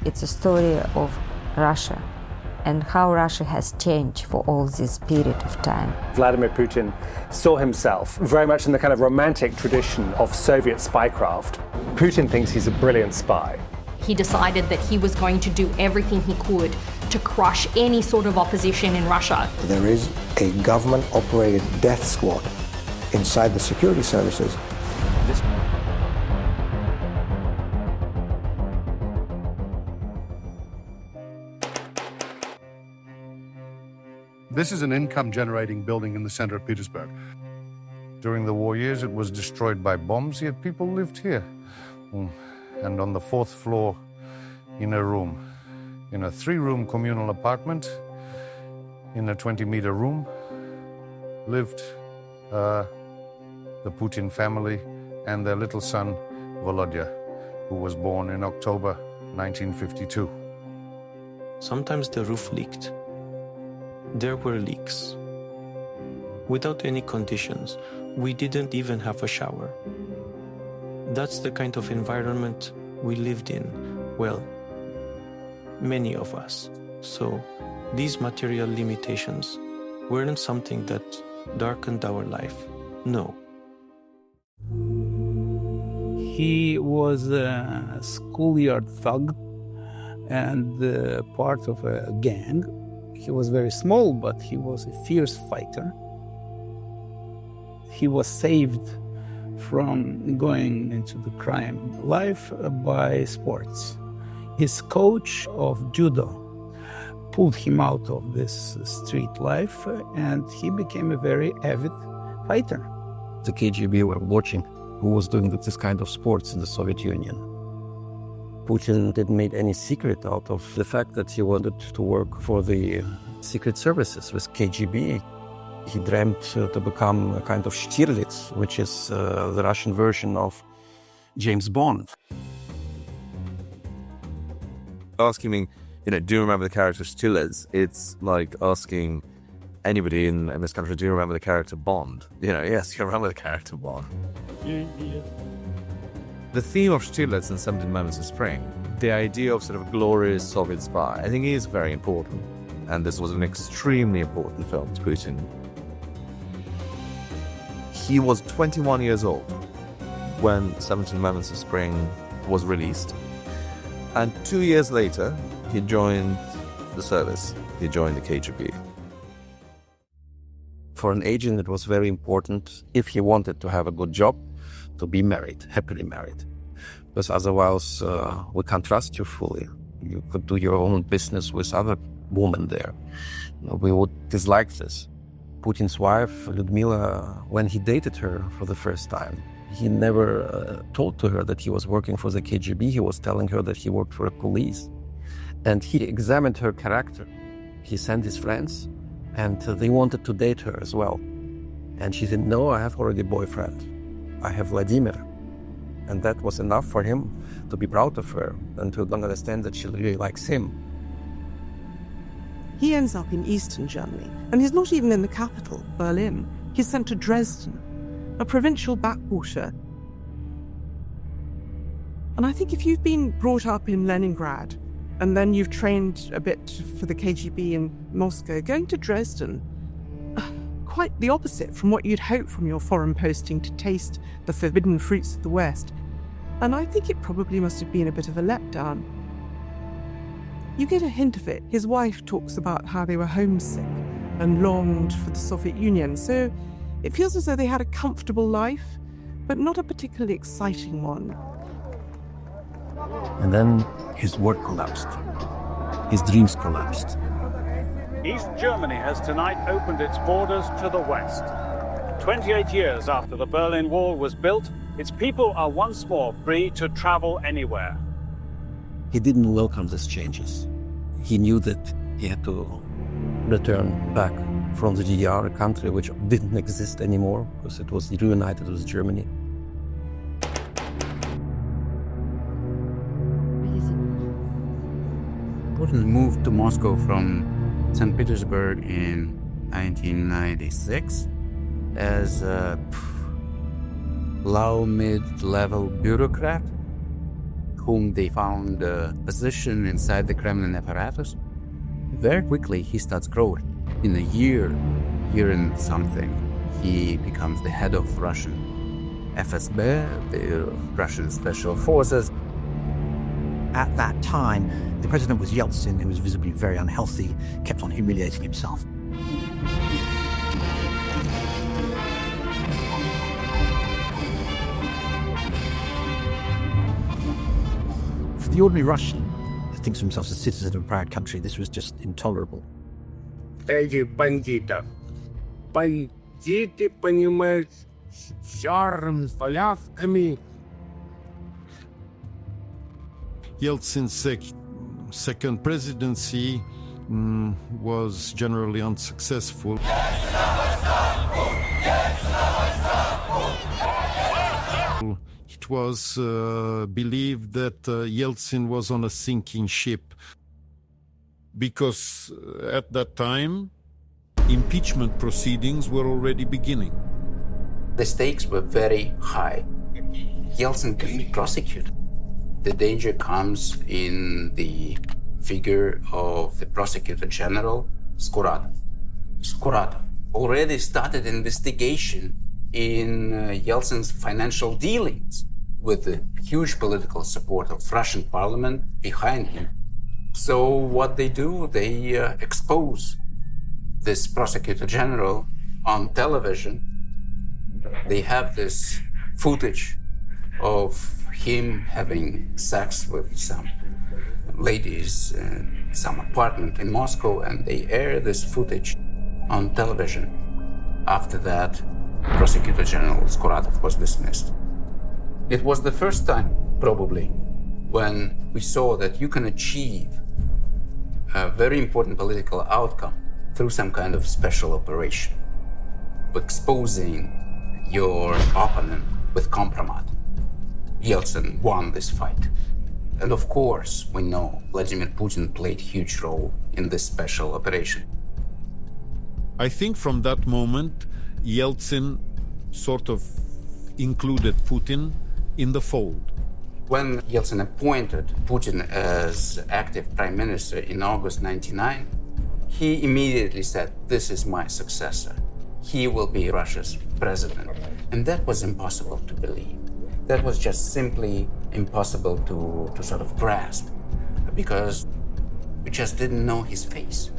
It's a story of Russia and how Russia has changed for all this period of time. Vladimir Putin saw himself very much in the kind of romantic tradition of Soviet spycraft. Putin thinks he's a brilliant spy. He decided that he was going to do everything he could to crush any sort of opposition in Russia. There is a government-operated death squad inside the security services. This is an income-generating building in the center of Petersburg. During the war years, it was destroyed by bombs, yet people lived here. And on the 4th floor, in a room, in a 3-room communal apartment, in a 20-meter room, lived the Putin family and their little son, Volodya, who was born in October 1952. Sometimes the roof leaked. There were leaks. Without any conditions, we didn't even have a shower. That's the kind of environment we lived in, well, many of us. So these material limitations weren't something that darkened our life, no. He was a schoolyard thug and part of a gang. He was very small, but he was a fierce fighter. He was saved from going into the crime life by sports. His coach of judo pulled him out of this street life, and he became a very avid fighter. The KGB were watching who was doing this kind of sports in the Soviet Union. Putin didn't make any secret out of the fact that he wanted to work for the secret services with KGB. He dreamt to become a kind of Stirlitz, which is the Russian version of James Bond. Asking me, do you remember the character Stirlitz? It's like asking anybody in this country, do you remember the character Bond? Yes, you remember the character Bond. The theme of Stirlitz in 17 Moments of Spring, the idea of sort of glorious Soviet spy, I think is very important. And this was an extremely important film to Putin. He was 21 years old when 17 Moments of Spring was released. And 2 years later, he joined the service. He joined the KGB. For an agent, it was very important, if he wanted to have a good job, to be married, happily married. Because otherwise, we can't trust you fully. You could do your own business with other women there. We would dislike this. Putin's wife, Lyudmila, when he dated her for the first time, he never told to her that he was working for the KGB. He was telling her that he worked for the police. And he examined her character. He sent his friends, and they wanted to date her as well. And she said, no, I have already a boyfriend. I have Vladimir. And that was enough for him to be proud of her and to understand that she really likes him. He ends up in Eastern Germany, and he's not even in the capital, Berlin. He's sent to Dresden, a provincial backwater. And I think if you've been brought up in Leningrad, and then you've trained a bit for the KGB in Moscow, going to Dresden, quite the opposite from what you'd hope from your foreign posting, to taste the forbidden fruits of the West. And I think it probably must have been a bit of a letdown. You get a hint of it. His wife talks about how they were homesick and longed for the Soviet Union. So it feels as though they had a comfortable life, but not a particularly exciting one. And then his world collapsed. His dreams collapsed. East Germany has tonight opened its borders to the West. 28 years after the Berlin Wall was built, its people are once more free to travel anywhere. He didn't welcome these changes. He knew that he had to return back from the DDR, a country which didn't exist anymore because it was reunited with Germany. Putin moved to Moscow from St. Petersburg in 1996 as low, mid-level bureaucrat whom they found a position inside the Kremlin apparatus. Very quickly, he starts growing. In a year and something, he becomes the head of Russian FSB, the Russian Special Forces. At that time, the president was Yeltsin, who was visibly very unhealthy, kept on humiliating himself. For the ordinary Russian who thinks of himself as a citizen of a proud country, this was just intolerable. Этих бандитов. Бандиты, понимаешь, с черными повязками. Yeltsin's second presidency was generally unsuccessful. It was believed that Yeltsin was on a sinking ship because at that time impeachment proceedings were already beginning. The stakes were very high. Yeltsin could be prosecuted. The danger comes in the figure of the prosecutor general, Skuratov. Skuratov already started investigation in Yeltsin's financial dealings with the huge political support of Russian parliament behind him. So what they do, they expose this prosecutor general on television. They have this footage of him having sex with some ladies in some apartment in Moscow, and they air this footage on television. After that, Prosecutor General Skuratov was dismissed. It was the first time, probably, when we saw that you can achieve a very important political outcome through some kind of special operation, exposing your opponent with compromise. Yeltsin won this fight. And of course, we know Vladimir Putin played a huge role in this special operation. I think from that moment, Yeltsin sort of included Putin in the fold. When Yeltsin appointed Putin as active prime minister in August 1999, he immediately said, "This is my successor. He will be Russia's president." And that was impossible to believe. That was just simply impossible to sort of grasp, because we just didn't know his face.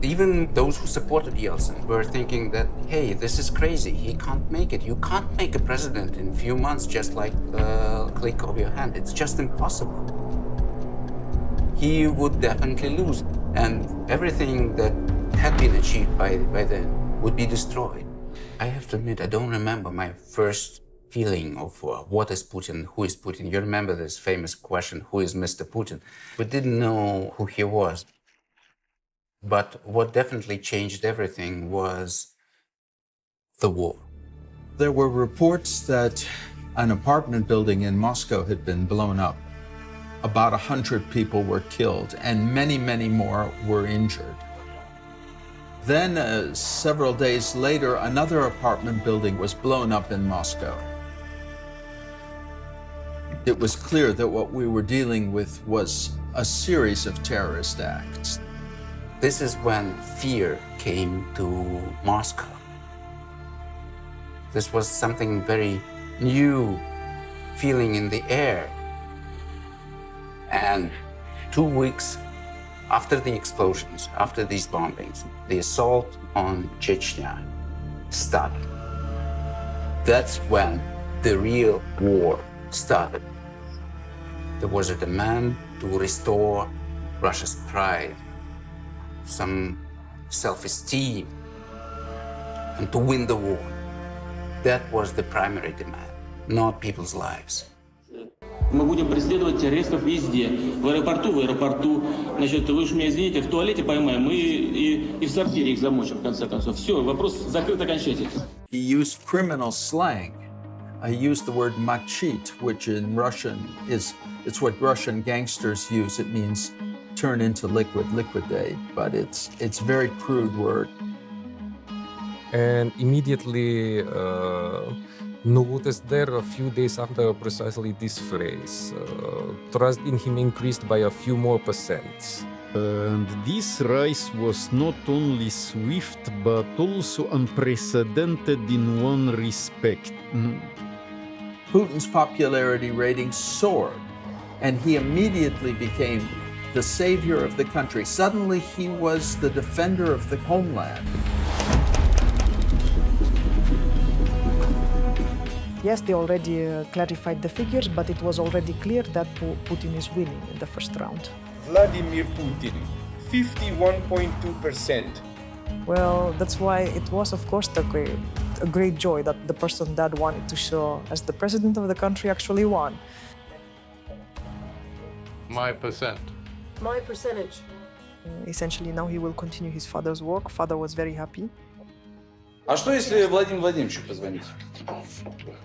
Even those who supported Yeltsin were thinking that, hey, this is crazy, he can't make it. You can't make a president in a few months just like a click of your hand. It's just impossible. He would definitely lose, and everything that had been achieved by then would be destroyed. I have to admit, I don't remember my first feeling of what is Putin, who is Putin. You remember this famous question, who is Mr. Putin? We didn't know who he was. But what definitely changed everything was the war. There were reports that an apartment building in Moscow had been blown up. About 100 people were killed, and many, many more were injured. Then, several days later, another apartment building was blown up in Moscow. It was clear that what we were dealing with was a series of terrorist acts. This is when fear came to Moscow. This was something very new, feeling in the air. And 2 weeks after the explosions, after these bombings, the assault on Chechnya started. That's when the real war started. There was a demand to restore Russia's pride, some self-esteem, and to win the war. That was the primary demand, not people's lives. Мы будем преследовать террористов везде. В аэропорту, значит, вы уж меня извините, в туалете поймаем и в сортире их замочим, в конце концов. Все, вопрос закрыт окончательно. He used criminal slang. I used the word machit, which in Russian it's what Russian gangsters use. It means turn into liquid, liquidate, but it's very crude word. And immediately noticed there a few days after precisely this phrase. Trust in him increased by a few more percent. And this rise was not only swift but also unprecedented in one respect. Putin's popularity rating soared, and he immediately became the savior of the country. Suddenly, he was the defender of the homeland. Yes, they already clarified the figures, but it was already clear that Putin is winning in the first round. Vladimir Putin, 51.2%. Well, that's why it was, of course, a great joy that the person that wanted to show as the president of the country actually won. My percent. My percentage. Essentially, now he will continue his father's work. Father was very happy. А что если Владимиру Владимировичу позвонить?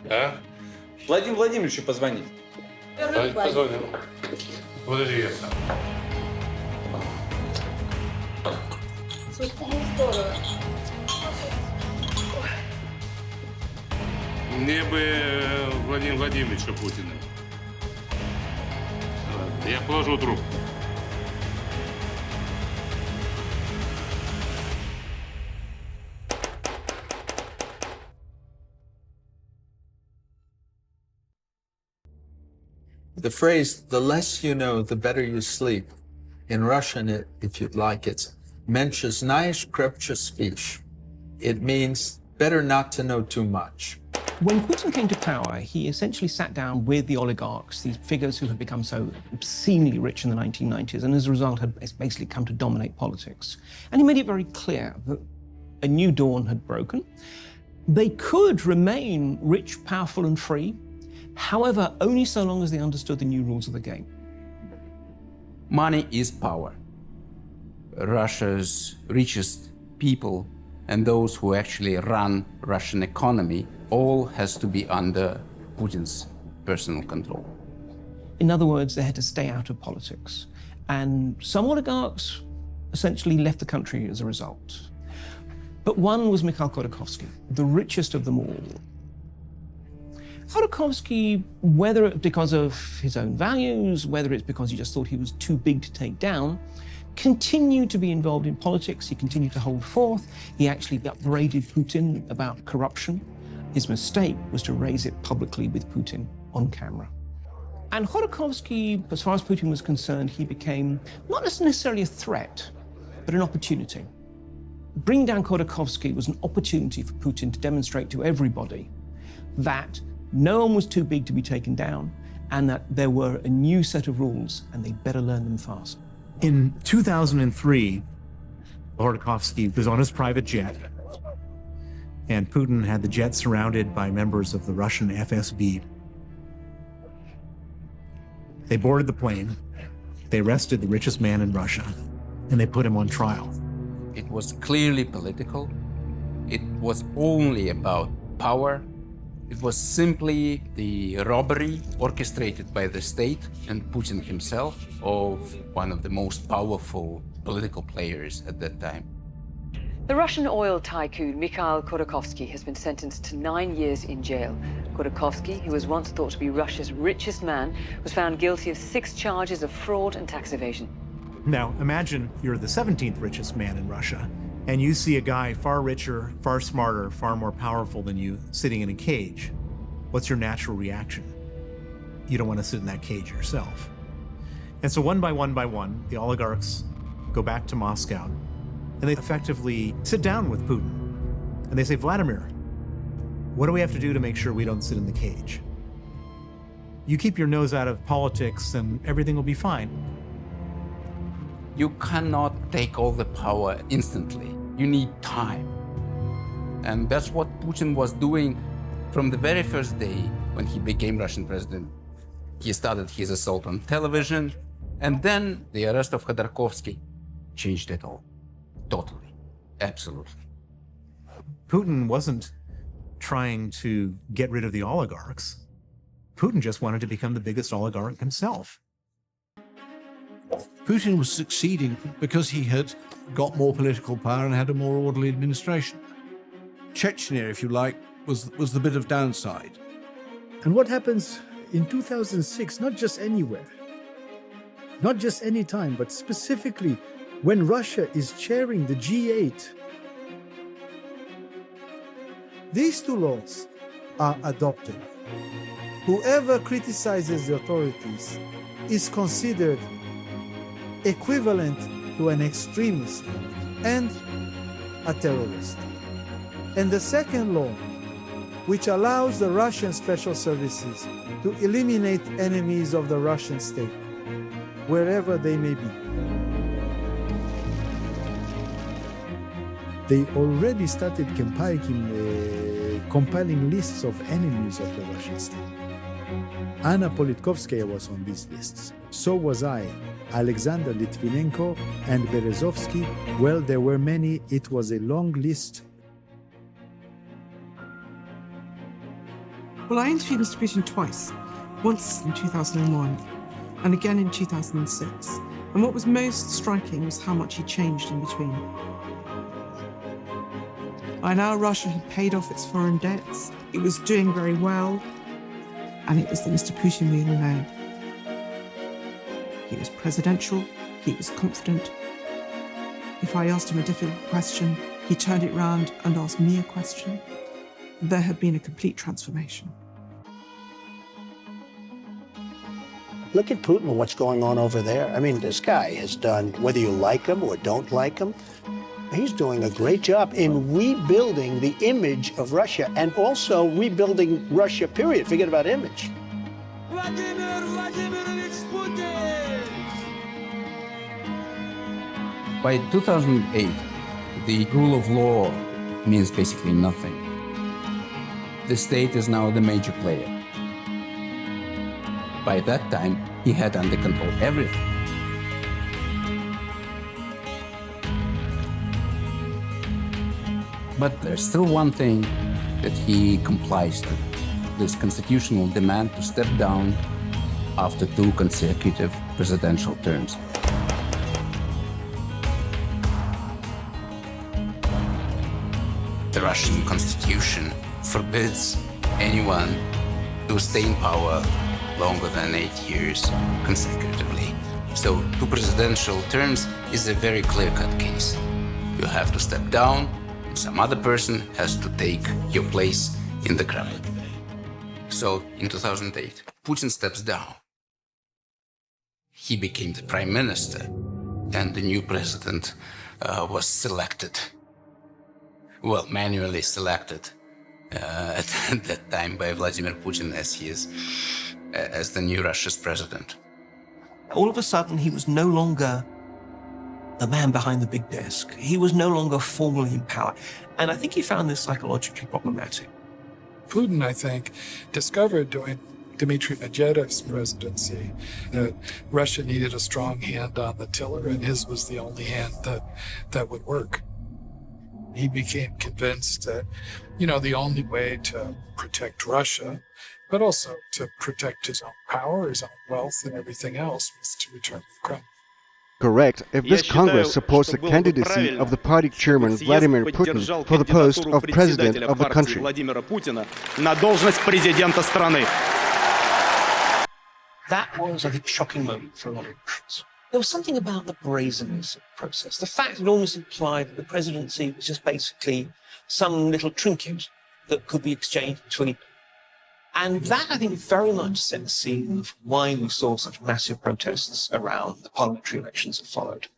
А? Владимиру Владимировичу позвонить. Позвонил. Подожди, я сам. Слушай, здорово. Мне бы Владимира Владимировича Путина. Я положу трубку. The phrase, the less you know, the better you sleep, in Russian, if you'd like, it's menше знаешь, крепче спишь. It means better not to know too much. When Putin came to power, he essentially sat down with the oligarchs, these figures who had become so obscenely rich in the 1990s, and as a result had basically come to dominate politics. And he made it very clear that a new dawn had broken. They could remain rich, powerful, and free, however, only so long as they understood the new rules of the game. Money is power. Russia's richest people and those who actually run Russian economy all has to be under Putin's personal control. In other words, they had to stay out of politics. And some oligarchs essentially left the country as a result. But one was Mikhail Khodorkovsky, the richest of them all. Khodorkovsky, whether it's because of his own values, whether it's because he just thought he was too big to take down, continued to be involved in politics. He continued to hold forth. He actually upbraided Putin about corruption. His mistake was to raise it publicly with Putin on camera. And Khodorkovsky, as far as Putin was concerned, he became not necessarily a threat, but an opportunity. Bringing down Khodorkovsky was an opportunity for Putin to demonstrate to everybody that no one was too big to be taken down, and that there were a new set of rules, and they better learn them fast. In 2003, Khodorkovsky was on his private jet, and Putin had the jet surrounded by members of the Russian FSB. They boarded the plane, they arrested the richest man in Russia, and they put him on trial. It was clearly political. It was only about power. It was simply the robbery orchestrated by the state and Putin himself of one of the most powerful political players at that time. The Russian oil tycoon Mikhail Khodorkovsky has been sentenced to 9 years in jail. Khodorkovsky, who was once thought to be Russia's richest man, was found guilty of 6 charges of fraud and tax evasion. Now, imagine you're the 17th richest man in Russia, and you see a guy far richer, far smarter, far more powerful than you sitting in a cage. What's your natural reaction? You don't want to sit in that cage yourself. And so one by one, the oligarchs go back to Moscow, and they effectively sit down with Putin. And they say, Vladimir, what do we have to do to make sure we don't sit in the cage? You keep your nose out of politics and everything will be fine. You cannot take all the power instantly. You need time. And that's what Putin was doing from the very first day when he became Russian president. He started his assault on television, and then the arrest of Khodorkovsky changed it all. Totally. Absolutely. Putin wasn't trying to get rid of the oligarchs. Putin just wanted to become the biggest oligarch himself. Putin was succeeding because he had got more political power and had a more orderly administration. Chechnya, if you like, was the bit of downside. And what happens in 2006, not just anywhere, not just any time, but specifically when Russia is chairing the G8, these two laws are adopted. Whoever criticizes the authorities is considered equivalent to an extremist and a terrorist. And the second law, which allows the Russian special services to eliminate enemies of the Russian state, wherever they may be. They already started compiling lists of enemies of the Russian state. Anna Politkovskaya was on these lists. So was I. Alexander Litvinenko and Berezovsky. Well, there were many. It was a long list. Well, I interviewed Mr. Putin twice. Once in 2001 and again in 2006. And what was most striking was how much he changed in between. By now, Russia had paid off its foreign debts. It was doing very well. And it was the Mr. Putin we all know. He was presidential. He was confident. If I asked him a difficult question, he turned it round and asked me a question. There had been a complete transformation. Look at Putin and what's going on over there. I mean, this guy has done, whether you like him or don't like him, he's doing a great job in rebuilding the image of Russia and also rebuilding Russia, period. Forget about image. Vladimir Vladimirovich Putin! By 2008, the rule of law means basically nothing. The state is now the major player. By that time, he had under control everything. But there's still one thing that he complies to, this constitutional demand to step down after 2 consecutive presidential terms. The Russian constitution forbids anyone to stay in power longer than 8 years consecutively. So 2 presidential terms is a very clear-cut case. You have to step down, and some other person has to take your place in the Kremlin. So in 2008, Putin steps down. He became the prime minister, and the new president was selected. Well, manually selected at that time by Vladimir Putin as the new Russia's president. All of a sudden, he was no longer the man behind the big desk. He was no longer formally in power. And I think he found this psychologically problematic. Putin, I think, discovered during Dmitry Medvedev's presidency that Russia needed a strong hand on the tiller, and his was the only hand that would work. He became convinced that, the only way to protect Russia, but also to protect his own power, his own wealth, and everything else was to return to the Kremlin. Correct. If this Congress supports the candidacy of the party chairman Vladimir Putin for the post of president of the country. That was, I think, a shocking moment for a lot of Russians. There was something about the brazenness of the process. The fact it almost implied that the presidency was just basically some little trinket that could be exchanged between. And that, I think, very much set the scene of why we saw such massive protests around the parliamentary elections that followed.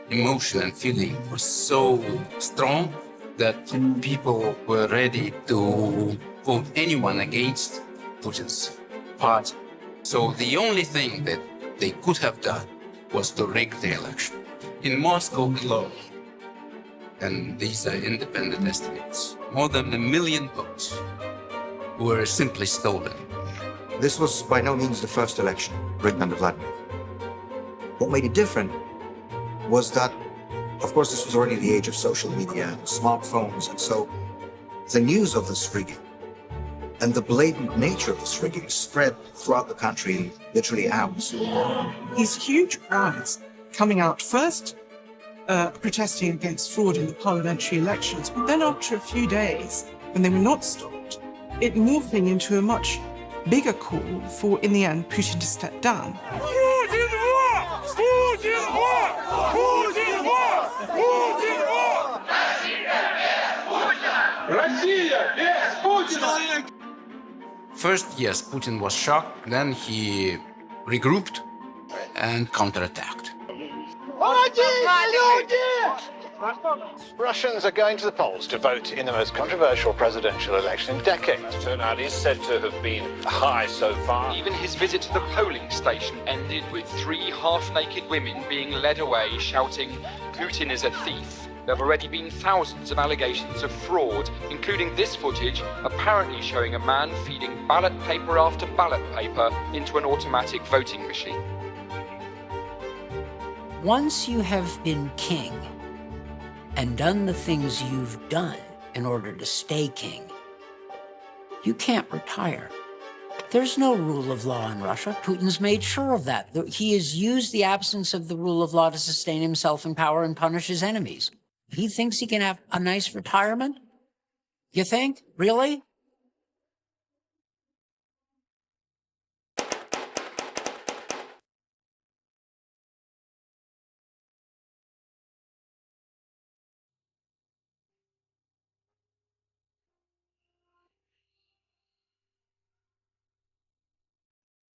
Emotion and feeling was so strong that people were ready to vote anyone against Putin's party. So the only thing that they could have done was to rig the election. In Moscow alone, and these are independent estimates, more than 1 million votes were simply stolen. This was by no means the first election rigged under Vladimir. What made it different was that, of course, this was already the age of social media and smartphones, and so the news of this rigging and the blatant nature of this rigging spread throughout the country in literally hours. These huge crowds coming out first protesting against fraud in the parliamentary elections, but then after a few days, when they were not stopped, it morphing into a much bigger call for, in the end, Putin to step down. First, yes, Putin was shocked, then he regrouped and counterattacked. Russians are going to the polls to vote in the most controversial presidential election in decades. Turnout is said to have been high so far. Even his visit to the polling station ended with 3 half-naked women being led away shouting, "Putin is a thief." There have already been thousands of allegations of fraud, including this footage apparently showing a man feeding ballot paper after ballot paper into an automatic voting machine. Once you have been king and done the things you've done in order to stay king, you can't retire. There's no rule of law in Russia. Putin's made sure of that. He has used the absence of the rule of law to sustain himself in power and punish his enemies. He thinks he can have a nice retirement? You think? Really?